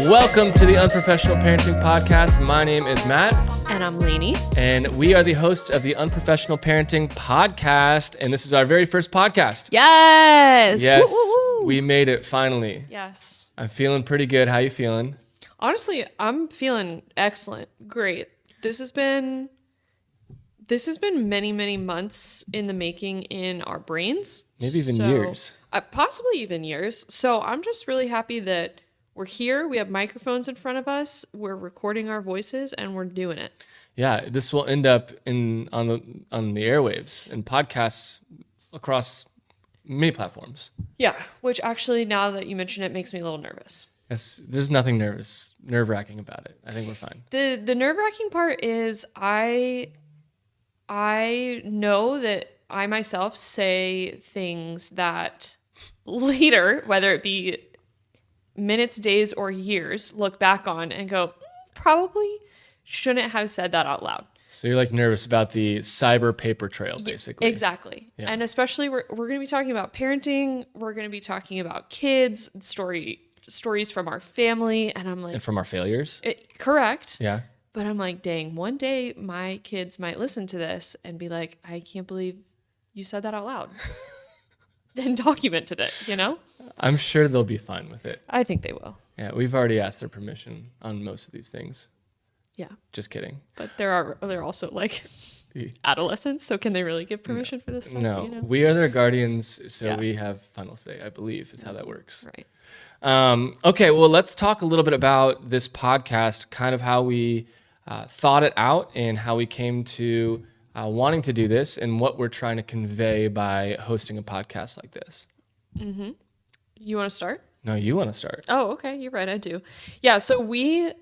Welcome to the Unprofessional Parenting Podcast. My name is Matt. And I'm Lainey. And we are the hosts of the Unprofessional Parenting Podcast. And this is our very first podcast. Yes. Yes. Woo-woo-woo. We made it finally. Yes. I'm feeling pretty good. How you feeling? Honestly, I'm feeling excellent. Great. This has been many, many months in the making in our brains. Maybe even years. Possibly even years. So I'm just really happy that we're here. We have microphones in front of us. We're recording our voices and we're doing it. Yeah, this will end up on the airwaves and podcasts across many platforms. Yeah, which actually, now that you mention it, makes me a little nervous. There's nothing nerve-wracking about it. I think we're fine. The nerve-wracking part is I know that I myself say things that later, whether it be minutes, days, or years, look back on and go, probably shouldn't have said that out loud. So you're like nervous about the cyber paper trail, basically. Exactly. Yeah. And especially we're going to be talking about parenting. We're going to be talking about kids, stories from our family. And I'm like... And from our failures. Correct. Yeah. But I'm like, dang, one day my kids might listen to this and be like, I can't believe you said that out loud. And documented it, you know? I'm sure they'll be fine with it. I think they will. Yeah, we've already asked their permission on most of these things. Yeah. Just kidding. But they're also like adolescents, so can they really give permission for this stuff? No, you know? we are their guardians, so we have final say, I believe, is how that works. Right. Okay, well, let's talk a little bit about this podcast, kind of how we thought it out and how we came to wanting to do this and what we're trying to convey by hosting a podcast like this. Mm-hmm. You want to start? No, you want to start. Oh, okay. You're right. I do. Yeah. So we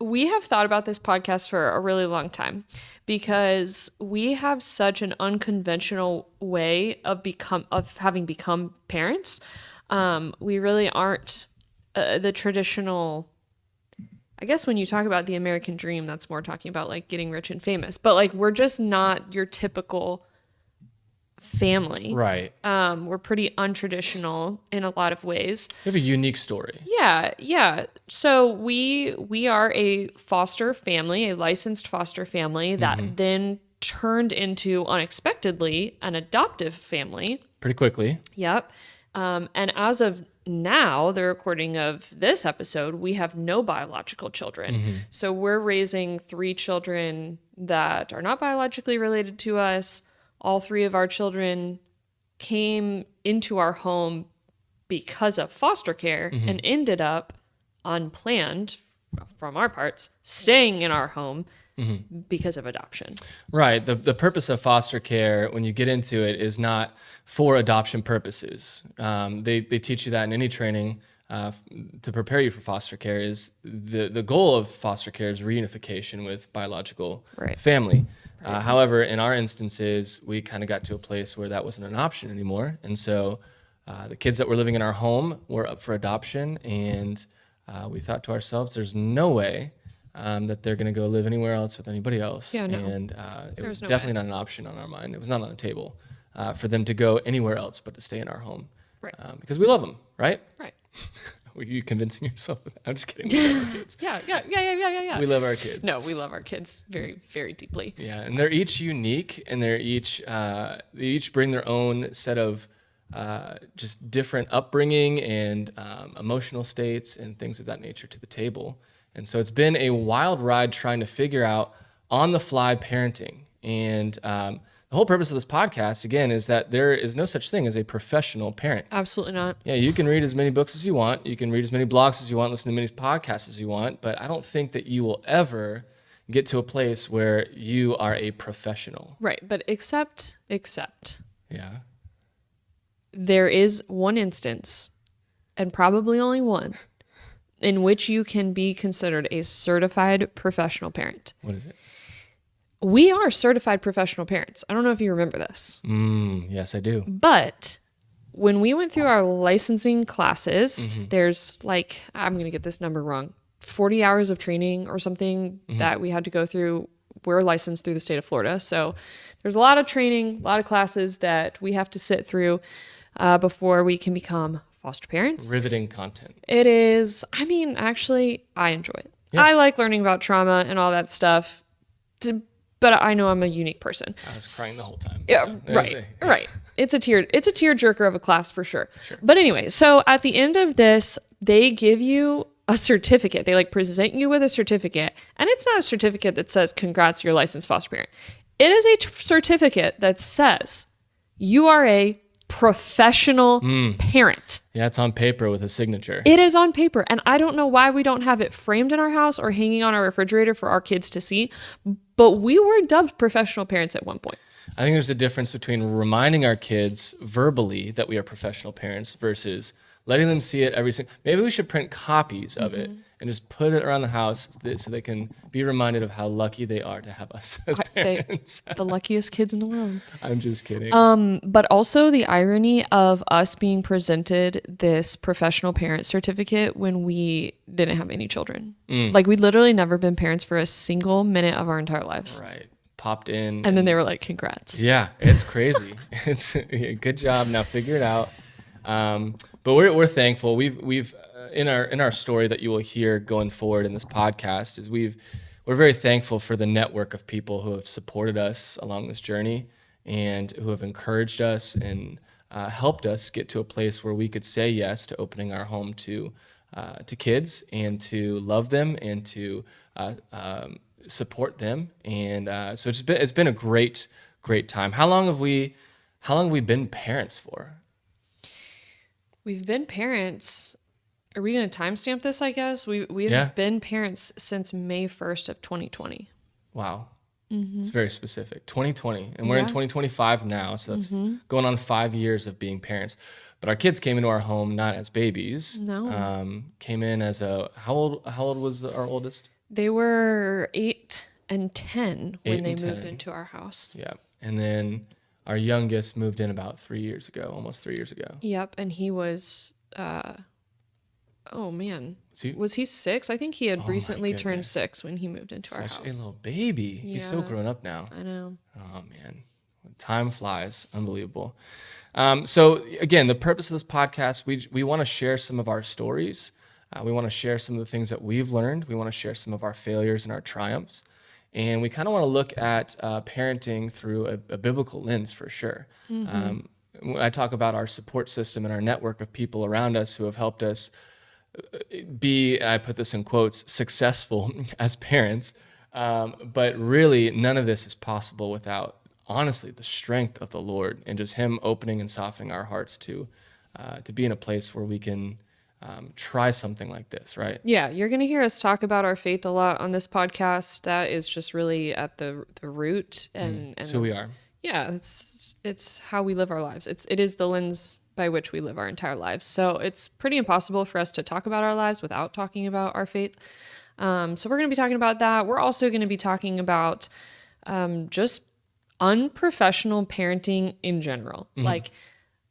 have thought about this podcast for a really long time because we have such an unconventional way of having become parents. We really aren't the traditional. I guess when you talk about the American dream, that's more talking about like getting rich and famous. But like we're just not your typical family. Right. We're pretty untraditional in a lot of ways. We have a unique story. Yeah. So we are a foster family, a licensed foster family that then turned into unexpectedly an adoptive family. Pretty quickly. Yep. And as of now, the recording of this episode, we have no biological children. So we're raising 3 children that are not biologically related to us. All 3 of our children came into our home because of foster care and ended up unplanned from our parts, staying in our home because of adoption. Right. The purpose of foster care, when you get into it, is not for adoption purposes. They teach you that in any training to prepare you for foster care. Is the goal of foster care is reunification with biological family. However, in our instances, we kind of got to a place where that wasn't an option anymore. And so the kids that were living in our home were up for adoption. And we thought to ourselves, there's no way that they're going to go live anywhere else with anybody else. Yeah, no. And it was definitely not an option on our mind. It was not on the table for them to go anywhere else but to stay in our home. Right. Because we love them, right? Right. Were you convincing yourself of that? I'm just kidding. We love our kids. Yeah. We love our kids. No, we love our kids very, very deeply. Yeah, and they're each unique, and they each bring their own set of just different upbringing and emotional states and things of that nature to the table. And so it's been a wild ride trying to figure out on-the-fly parenting. And the whole purpose of this podcast, again, is that there is no such thing as a professional parent. Absolutely not. Yeah, you can read as many books as you want. You can read as many blogs as you want, listen to as many podcasts as you want. But I don't think that you will ever get to a place where you are a professional. Right, but except Yeah. there is one instance, and probably only one, in which you can be considered a certified professional parent. What is it? We are certified professional parents. I don't know if you remember this. Yes, I do. But when we went through our licensing classes, there's like, I'm going to get this number wrong, 40 hours of training or something that we had to go through. We're licensed through the state of Florida. So there's a lot of training, a lot of classes that we have to sit through before we can become foster parents. Riveting content. It is, I mean, actually, I enjoy it. Yeah. I like learning about trauma and all that stuff, but I know I'm a unique person. I was crying the whole time. Yeah, So, right. It's a tear jerker of a class for sure. But anyway, so at the end of this, they give you a certificate. They like present you with a certificate, and it's not a certificate that says congrats, you're a licensed foster parent. It is a certificate that says you are a professional parent. Yeah, it's on paper with a signature. It is on paper, and I don't know why we don't have it framed in our house or hanging on our refrigerator for our kids to see, but we were dubbed professional parents at one point. I think there's a difference between reminding our kids verbally that we are professional parents versus letting them see it every single. Maybe we should print copies of it and just put it around the house so they can be reminded of how lucky they are to have us as parents. The luckiest kids in the world. I'm just kidding. But also the irony of us being presented this professional parent certificate when we didn't have any children. Like we'd literally never been parents for a single minute of our entire lives. Right. Popped in. And then they were like, congrats. Yeah, it's crazy. It's good job. Now figure it out. But we're thankful. We've in our story that you will hear going forward in this podcast is we're very thankful for the network of people who have supported us along this journey and who have encouraged us and helped us get to a place where we could say yes to opening our home to kids and to love them and to support them. And so it's been a great time. How long have we been parents for? We've been parents. Are we going to timestamp this, I guess? We've been parents since May 1st of 2020. Wow. It's very specific. 2020. And we're in 2025 now. So that's going on 5 years of being parents. But our kids came into our home not as babies. No. Came in as how old was our oldest? They were 8 and 10 when 8 they and moved 10. into our house. Yeah. And then our youngest moved in about 3 years ago, almost 3 years ago. Yep. And he was, oh man. See? Was he 6? I think he had Oh, recently my turned goodness. 6 when he moved into our house. Such a little baby. He's so Yeah. grown up now. I know. Oh man, time flies. Unbelievable. So again, the purpose of this podcast, we want to share some of our stories. We want to share some of the things that we've learned. We want to share some of our failures and our triumphs. And we kind of want to look at parenting through a biblical lens for sure. When I talk about our support system and our network of people around us who have helped us be, and I put this in quotes, successful as parents. But really, none of this is possible without, honestly, the strength of the Lord and just Him opening and softening our hearts to be in a place where we can try something like this, right? Yeah, you're going to hear us talk about our faith a lot on this podcast. That is just really at the root and It's who we are. Yeah, it's how we live our lives. It is the lens by which we live our entire lives. So it's pretty impossible for us to talk about our lives without talking about our faith. So we're going to be talking about that. We're also going to be talking about just unprofessional parenting in general. Like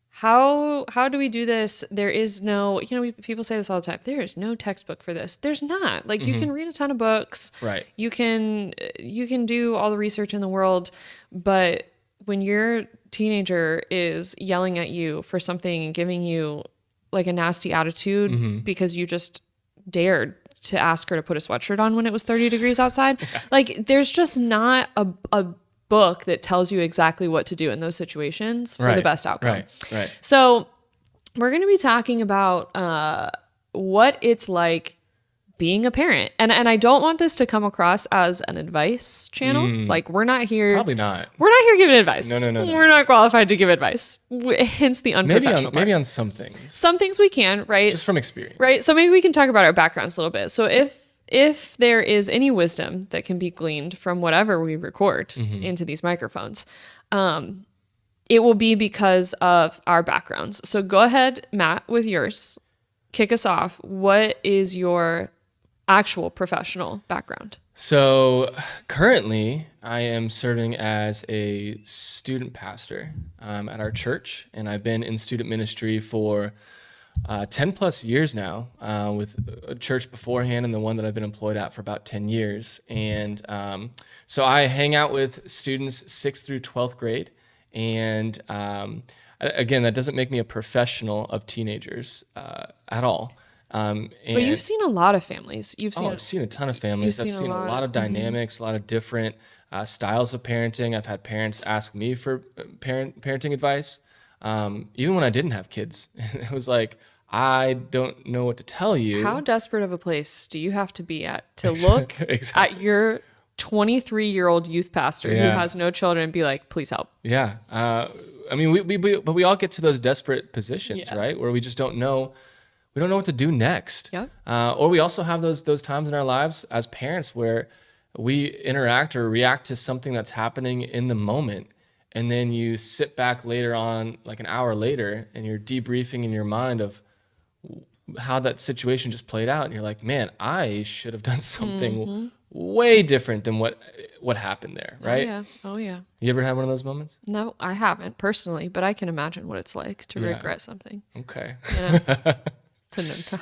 how do we do this? There is no, people say this all the time. There is no textbook for this. There's not. Like you can read a ton of books. Right. You can do all the research in the world, but when your teenager is yelling at you for something and giving you like a nasty attitude because you just dared to ask her to put a sweatshirt on when it was 30 degrees outside, like there's just not a book that tells you exactly what to do in those situations for the best outcome. Right. So we're going to be talking about what it's like being a parent. And I don't want this to come across as an advice channel. Like we're not here. Probably not. We're not here giving advice. No. We're not qualified to give advice. Hence the unprofessional part. Maybe on some things. Some things we can, right? Just from experience. Right. So maybe we can talk about our backgrounds a little bit. So if there is any wisdom that can be gleaned from whatever we record into these microphones, it will be because of our backgrounds. So go ahead, Matt, with yours. Kick us off. What is your actual professional background? So currently, I am serving as a student pastor at our church, and I've been in student ministry for 10 plus years now, with a church beforehand and the one that I've been employed at for about 10 years. And so I hang out with students 6th through 12th grade, and again, that doesn't make me a professional of teenagers at all. But you've seen a lot of families. I've seen a ton of families. I've seen a lot of dynamics, a lot of different styles of parenting. I've had parents ask me for parenting advice, even when I didn't have kids. It was like, I don't know what to tell you. How desperate of a place do you have to be at to look Exactly. at your 23-year-old youth pastor who has no children and be like, please help? Yeah. I mean, but we all get to those desperate positions, right? Where we just don't know. We don't know what to do next. Yep. Or we also have those times in our lives as parents where we interact or react to something that's happening in the moment. And then you sit back later on, like an hour later, and you're debriefing in your mind of how that situation just played out. And you're like, man, I should have done something way different than what happened there, right? Oh, yeah. You ever had one of those moments? No, I haven't personally, but I can imagine what it's like to regret something. Okay.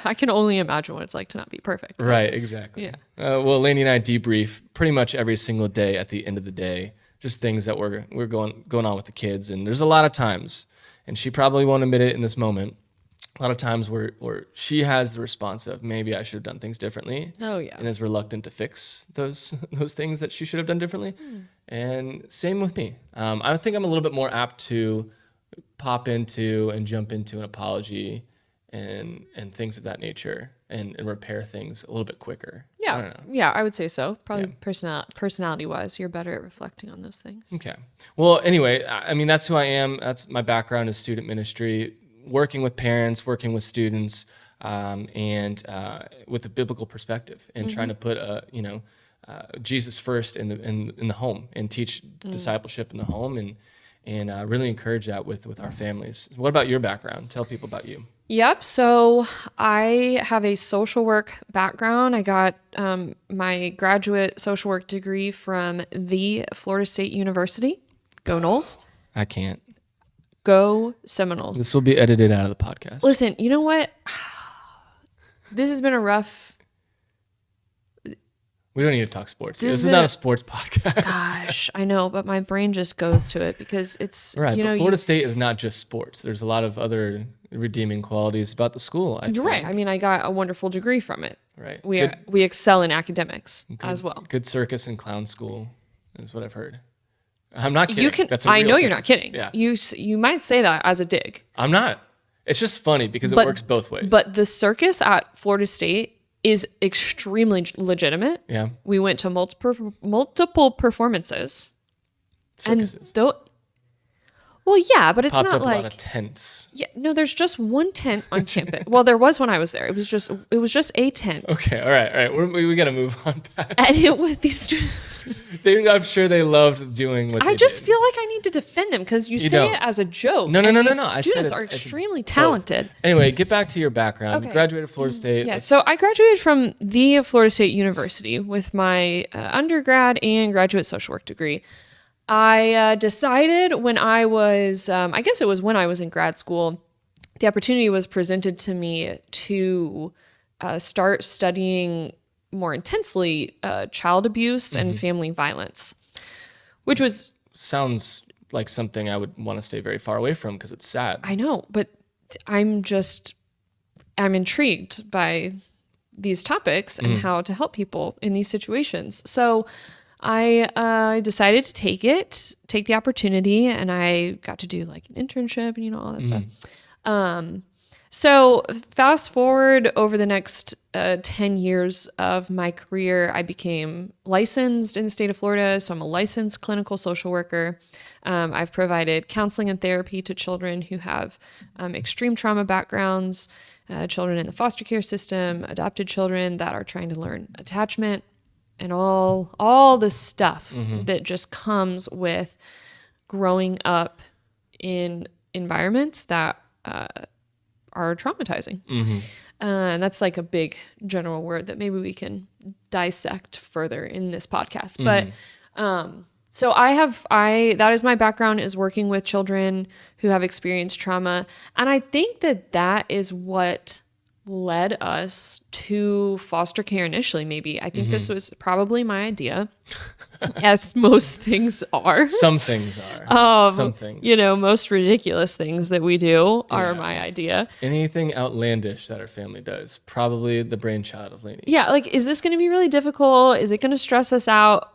I can only imagine what it's like to not be perfect. Right, exactly. Yeah. Well, Lainey and I debrief pretty much every single day at the end of the day, just things that we're going on with the kids. And there's a lot of times, and she probably won't admit it in this moment, a lot of times where she has the response of maybe I should have done things differently. Oh, yeah. And is reluctant to fix those things that she should have done differently. And same with me. I think I'm a little bit more apt to pop into and jump into an apology and things of that nature and repair things a little bit quicker. Yeah. I don't know. Yeah, I would say so. Probably personality wise, you're better at reflecting on those things. Okay. Well, anyway, I mean, that's who I am. That's my background is student ministry, working with parents, working with students, and with a biblical perspective and trying to put Jesus first in the home and teach discipleship in the home and really encourage that with our families. What about your background? Tell people about you. Yep. So I have a social work background. I got my graduate social work degree from the Florida State University. Go Noles. I can't. Go Seminoles. This will be edited out of the podcast. Listen, you know what? This has been a rough... We don't need to talk sports. This is not a sports podcast. Gosh, I know, but my brain just goes to it because it's... Right, but Florida State is not just sports. There's a lot of other redeeming qualities about the school, I think. You're right. I mean, I got a wonderful degree from it. Right. We excel in academics as well. Good circus and clown school is what I've heard. I'm not kidding. I know you're not kidding. Yeah. You might say that as a dig. I'm not. It's just funny because it works both ways. But the circus at Florida State is extremely legitimate. Yeah. We went to multiple performances. Circuses. And well, yeah, but it's Popped not up like a lot of tents. Yeah, no, there's just one tent on campus. Well, there was when I was there. It was just a tent. Okay, all right. We got to move on back. And it was these students. I'm sure they loved doing what I just feel like I need to defend them because you say it as a joke. No. Students are extremely talented. Anyway, get back to your background. Okay. You graduated Florida State. Yeah, so I graduated from the Florida State University with my undergrad and graduate social work degree. I decided when I was, I guess it was when I was in grad school, the opportunity was presented to me to start studying more intensely child abuse and family violence, which sounds like something I would want to stay very far away from because it's sad. I know, but I'm intrigued by these topics and how to help people in these situations. So I decided to take the opportunity, and I got to do like an internship and all that stuff. So fast forward over the next 10 years of my career, I became licensed in the state of Florida. So I'm a licensed clinical social worker. I've provided counseling and therapy to children who have extreme trauma backgrounds, children in the foster care system, adopted children that are trying to learn attachment, and all the stuff that just comes with growing up in environments that are traumatizing. And that's like a big general word that maybe we can dissect further in this podcast. But so that is my background, is working with children who have experienced trauma. And I think that is what led us to foster care initially, maybe. I think this was probably my idea, as most things are. Some things are. Some things. You know, most ridiculous things that we do are Yeah. my idea. Anything outlandish that our family does, probably the brainchild of Lainey. Yeah, like, is this going to be really difficult? Is it going to stress us out?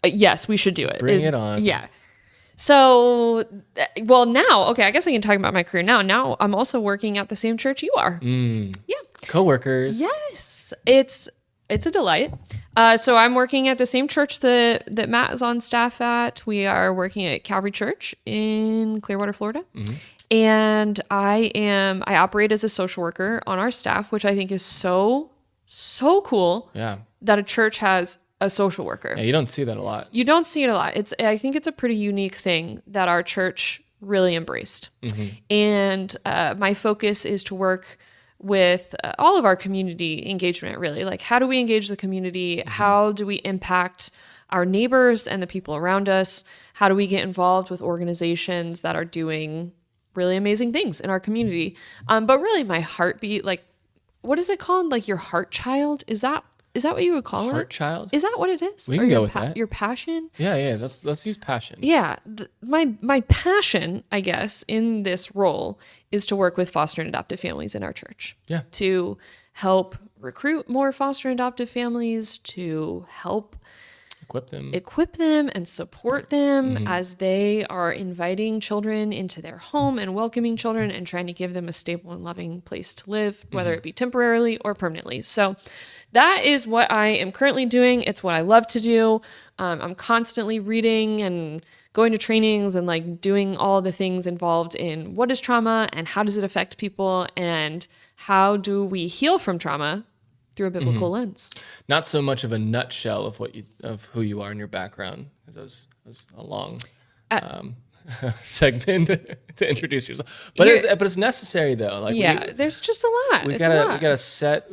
Yes, we should do it. Bring it on. Yeah. So, well, now, okay, I guess I can talk about my career now. Now I'm also working at the same church you are. Yeah. Co-workers. Yes, it's a delight. So I'm working at the same church that Matt is on staff at. We are working at Calvary Church in Clearwater, Florida. And I operate as a social worker on our staff, which I think is so cool. Yeah. That a church has a social worker. Yeah, you don't see that a lot. You don't see it a lot. I think it's a pretty unique thing that our church really embraced. And my focus is to work with all of our community engagement, really. Like, how do we engage the community? How do we impact our neighbors and the people around us? How do we get involved with organizations that are doing really amazing things in our community? But really my heartbeat, like, what is it called? Like your heart child? Is that what you would call it? Heart child? Is that what it is? We can go with that. Your passion? Yeah. Let's use passion. Yeah. My passion, I guess, in this role is to work with foster and adoptive families in our church. Yeah. To help recruit more foster and adoptive families, to help equip them and support them as they are inviting children into their home and welcoming children and trying to give them a stable and loving place to live, whether it be temporarily or permanently. So that is what I am currently doing. It's what I love to do. I'm constantly reading and going to trainings and like doing all the things involved in what is trauma and how does it affect people and how do we heal from trauma through a biblical lens. Not so much of a nutshell of who you are and your background, because that was a long segment to introduce yourself. But it's necessary though. Like there's just a lot. We gotta set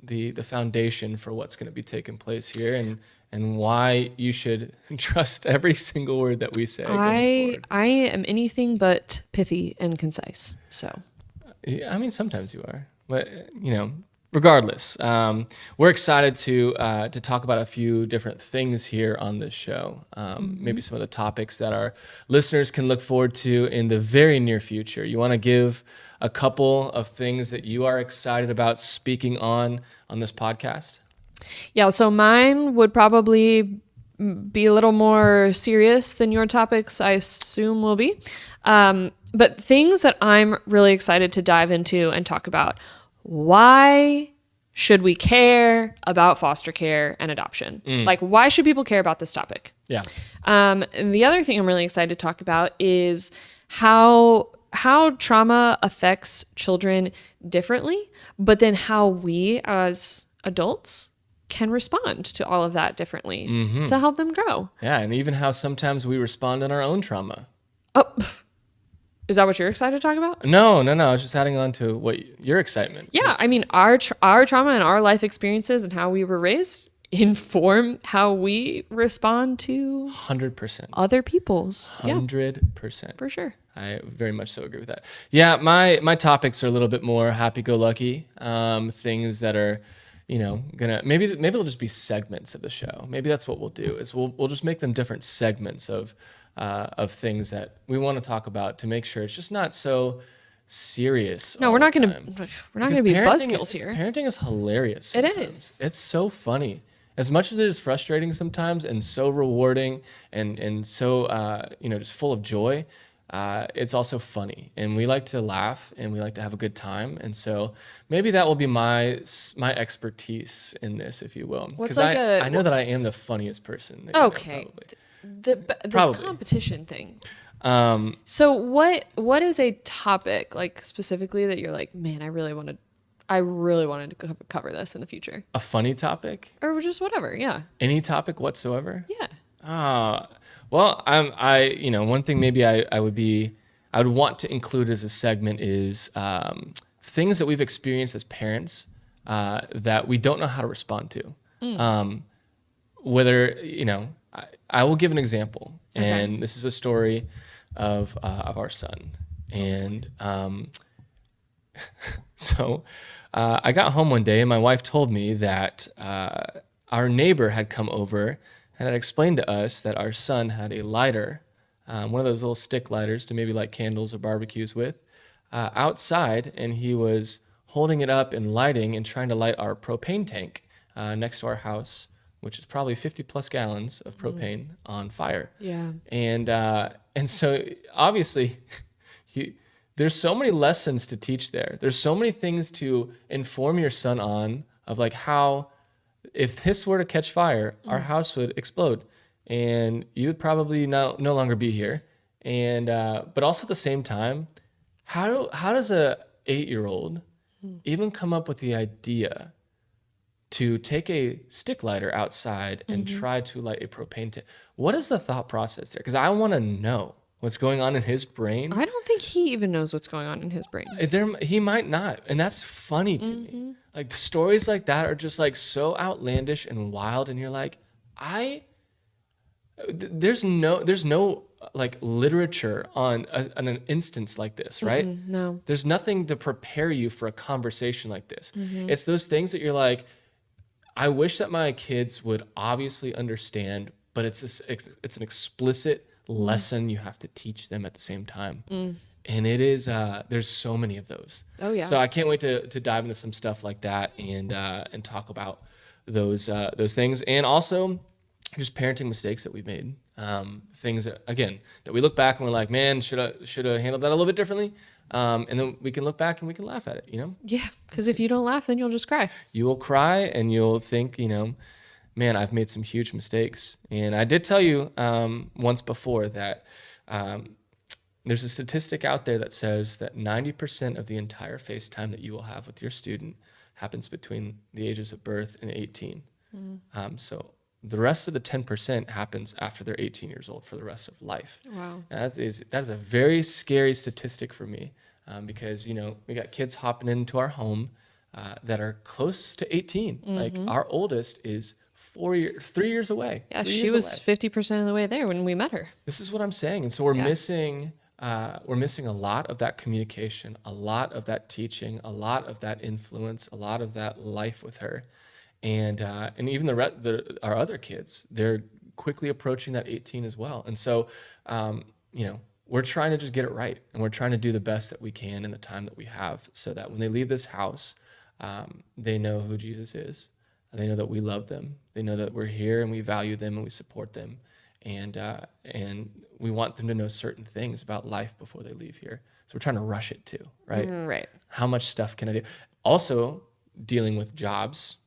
the foundation for what's going to be taking place here and why you should trust every single word that we say. I am anything but pithy and concise. So I mean, sometimes you are, but regardless, we're excited to talk about a few different things here on this show. Maybe some of the topics that our listeners can look forward to in the very near future. You want to give a couple of things that you are excited about speaking on this podcast? Yeah, so mine would probably be a little more serious than your topics, I assume will be. But things that I'm really excited to dive into and talk about. Why should we care about foster care and adoption? Like, why should people care about this topic? Yeah. And the other thing I'm really excited to talk about is how trauma affects children differently, but then how we as adults can respond to all of that differently to help them grow. Yeah, and even how sometimes we respond in our own trauma. Oh, is that what you're excited to talk about? No. I was just adding on to what your excitement. Yeah, I mean, our trauma and our life experiences and how we were raised inform how we respond to 100%. other people's. 100%. Yeah, for sure. I very much so agree with that. Yeah, my topics are a little bit more happy-go-lucky, things that are, gonna maybe they'll just be segments of the show. Maybe that's what we'll do is we'll just make them different segments of things that we want to talk about to make sure it's just not so serious. No, we're not gonna be buzzkills here. Parenting is hilarious. Sometimes. It is. It's so funny. As much as it is frustrating sometimes, and so rewarding, and so just full of joy. It's also funny, and we like to laugh, and we like to have a good time, and so maybe that will be my expertise in this, if you will, because I know that I am the funniest person. That Okay, this competition thing. So what is a topic like specifically that you're like, man, I really wanted to cover this in the future? A funny topic, or just whatever, yeah. Any topic whatsoever. Yeah. Well, one thing maybe I would want to include as a segment is things that we've experienced as parents that we don't know how to respond to. Whether I will give an example, and this is a story of our son, and So I got home one day and my wife told me that our neighbor had come over and had explained to us that our son had a lighter, one of those little stick lighters to maybe light candles or barbecues with, outside, and he was holding it up and lighting and trying to light our propane tank next to our house, which is probably 50 plus gallons of propane on fire. Yeah. And so obviously there's so many lessons to teach there. There's so many things to inform your son on of like how, if this were to catch fire, our house would explode and you would probably no longer be here. And, but also at the same time, how does a 8-year-old even come up with the idea to take a stick lighter outside and try to light a propane tank? What is the thought process there? Because I want to know what's going on in his brain. I don't think he even knows what's going on in his brain. He might not. And that's funny to me. Like stories like that are just like so outlandish and wild. And you're like, there's no like literature on an instance like this, right? No. There's nothing to prepare you for a conversation like this. It's those things that you're like, I wish that my kids would obviously understand, but it's an explicit lesson you have to teach them at the same time. And it is, there's so many of those. Oh yeah. So I can't wait to dive into some stuff like that and talk about those things. And also just parenting mistakes that we've made. Things that, again, that we look back and we're like, man, should have handled that a little bit differently. And then we can look back and we can laugh at it, you know? Yeah. Because if you don't laugh, then you'll just cry. You will cry and you'll think, you know, man, I've made some huge mistakes. And I did tell you once before that there's a statistic out there that says that 90% of the entire FaceTime that you will have with your student happens between the ages of birth and 18. So the rest of the 10% happens after they're 18 years old for the rest of life. Wow. That is a very scary statistic for me because, you know, we got kids hopping into our home that are close to 18. Like our oldest is 3 years away. Yeah, she was 50% of the way there when we met her. This is what I'm saying. And so we're missing a lot of that communication, a lot of that teaching, a lot of that influence, a lot of that life with her. And even our other kids, they're quickly approaching that 18 as well. And so, you know, we're trying to just get it right. And we're trying to do the best that we can in the time that we have so that when they leave this house, they know who Jesus is. They know that we love them. They know that we're here and we value them and we support them. And we want them to know certain things about life before they leave here. So we're trying to rush it too, right? Right. How much stuff can I do? Also, dealing with jobs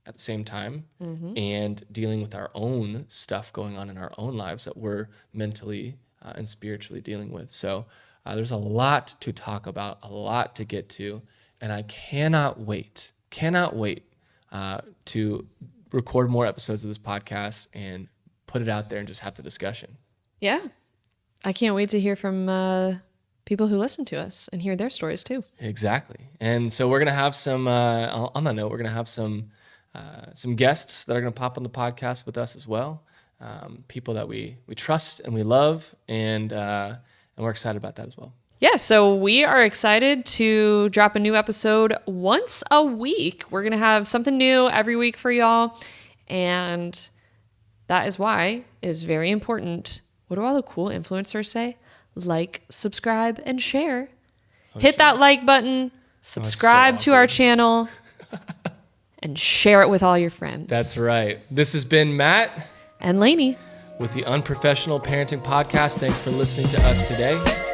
at the same time and dealing with our own stuff going on in our own lives that we're mentally and spiritually dealing with. So there's a lot to talk about, a lot to get to. And I cannot wait to record more episodes of this podcast and put it out there and just have the discussion. Yeah. I can't wait to hear from people who listen to us and hear their stories too. Exactly. And so we're going to have some, on that note, we're going to have some guests that are going to pop on the podcast with us as well. People that we trust and we love, and we're excited about that as well. Yeah, so we are excited to drop a new episode once a week. We're going to have something new every week for y'all, and that is why it is very important. What do all the cool influencers say? Like, subscribe, and share. Hit that like button, subscribe to our channel, and share it with all your friends. That's right. This has been Matt and Lainey with the Unprofessional Parenting Podcast. Thanks for listening to us today.